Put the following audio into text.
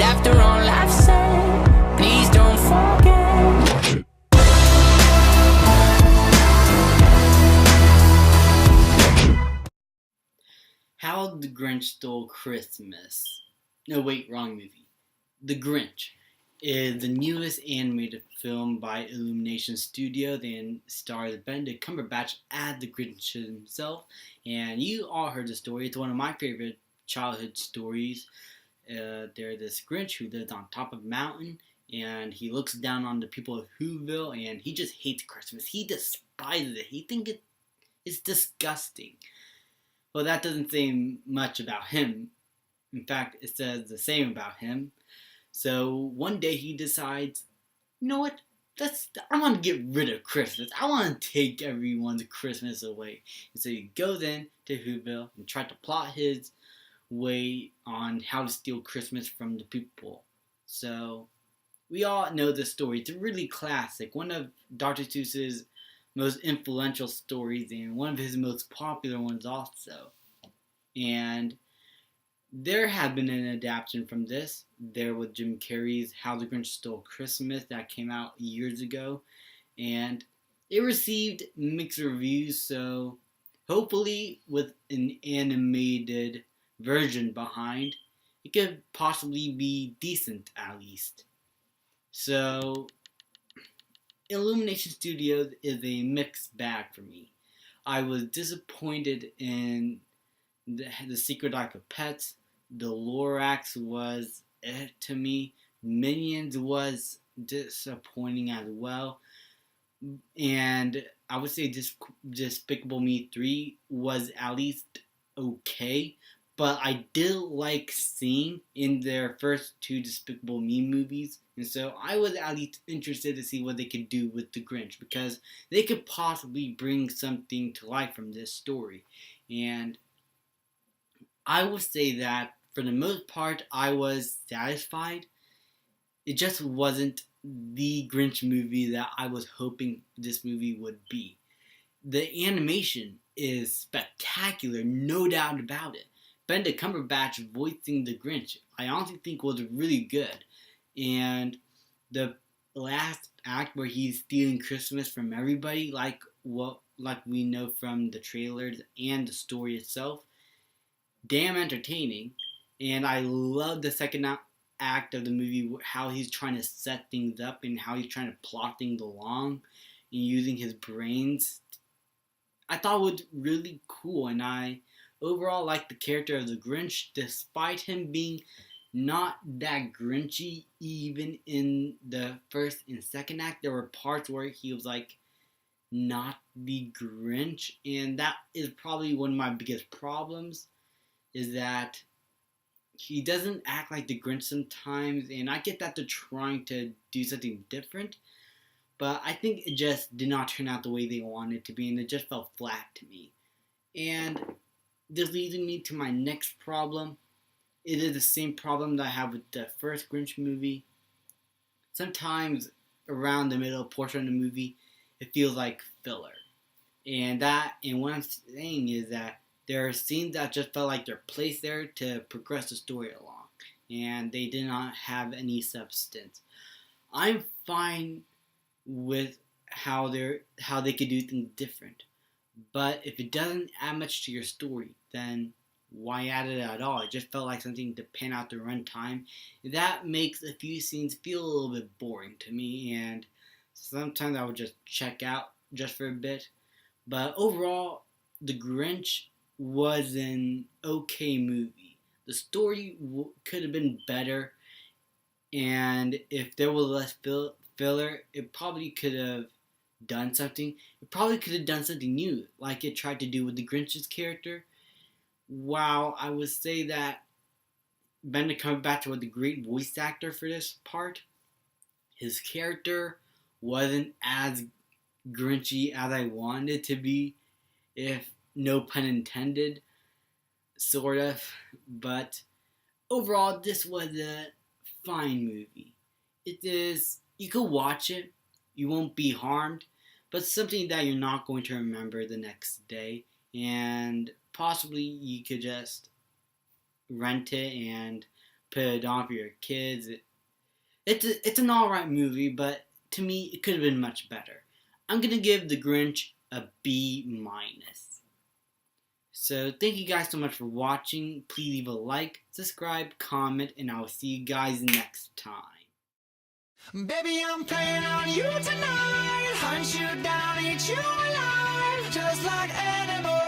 after all I've said, please don't forget. How the Grinch Stole Christmas. No, wait, wrong movie. The Grinch is the newest animated film by Illumination Studios and stars Benedict Cumberbatch as the Grinch himself. And you all heard the story. It's one of my favorite childhood stories. There's this Grinch who lives on top of a mountain, and he looks down on the people of Whoville, and he just hates Christmas. He despises it. He thinks it's disgusting. Well, that doesn't say much about him. In fact, it says the same about him. So one day he decides, you know what? I want to get rid of Christmas. I want to take everyone's Christmas away. And so he goes in to Whoville and tries to plot his way on how to steal Christmas from the people. So we all know this story. It's a really classic. One of Dr. Seuss's most influential stories and one of his most popular ones also. And there had been an adaptation from this. There was Jim Carrey's How the Grinch Stole Christmas that came out years ago. And it received mixed reviews, so hopefully with an animated version behind, it could possibly be decent at least. So Illumination Studios is a mixed bag for me. I was disappointed in the Secret Life of Pets. The Lorax was to me. Minions was disappointing as well. And I would say Despicable Me 3 was at least okay. But I did like seeing in their first two Despicable Me movies. And so I was at least interested to see what they could do with the Grinch, because they could possibly bring something to life from this story. And I would say that for the most part, I was satisfied. It just wasn't the Grinch movie that I was hoping this movie would be. The animation is spectacular, no doubt about it. Benedict Cumberbatch voicing the Grinch, I honestly think was really good. And the last act where he's stealing Christmas from everybody, like we know from the trailers and the story itself, damn entertaining. And I love the second act of the movie, how he's trying to set things up and how he's trying to plot things along and using his brains. I thought it was really cool, and I overall liked the character of the Grinch, despite him being not that Grinchy. Even in the first and second act, there were parts where he was like not the Grinch, and that is probably one of my biggest problems, is that he doesn't act like the Grinch sometimes, and I get that they're trying to do something different, but I think it just did not turn out the way they wanted it to be, and it just felt flat to me. And this leads me to my next problem. It is the same problem that I have with the first Grinch movie. Sometimes around the middle portion of the movie, it feels like filler. And what I'm saying is that there are scenes that just felt like they're placed there to progress the story along, and they did not have any substance. I'm fine with how they could do things different, but if it doesn't add much to your story, then why add it at all? It just felt like something to pan out the runtime. That makes a few scenes feel a little bit boring to me, and sometimes I would just check out just for a bit. But overall, The Grinch was an okay movie. The story could have been better, and if there was less filler, it probably could have done something. It probably could have done something new, like it tried to do with the Grinch's character. While I would say that Benedict Cumberbatch was a great voice actor for this part, his character wasn't as Grinchy as I wanted it to be, if no pun intended, sort of. But overall, this was a fine movie. It is, you could watch it, you won't be harmed, but something that you're not going to remember the next day, and possibly you could just rent it and put it on for your kids. It's an alright movie, but to me, it could have been much better. I'm gonna give The Grinch a B minus. So thank you guys so much for watching. Please leave a like, subscribe, comment, and I will see you guys next time. Baby, I'm playing on you tonight. Hunt you down, eat you alive, just like animals.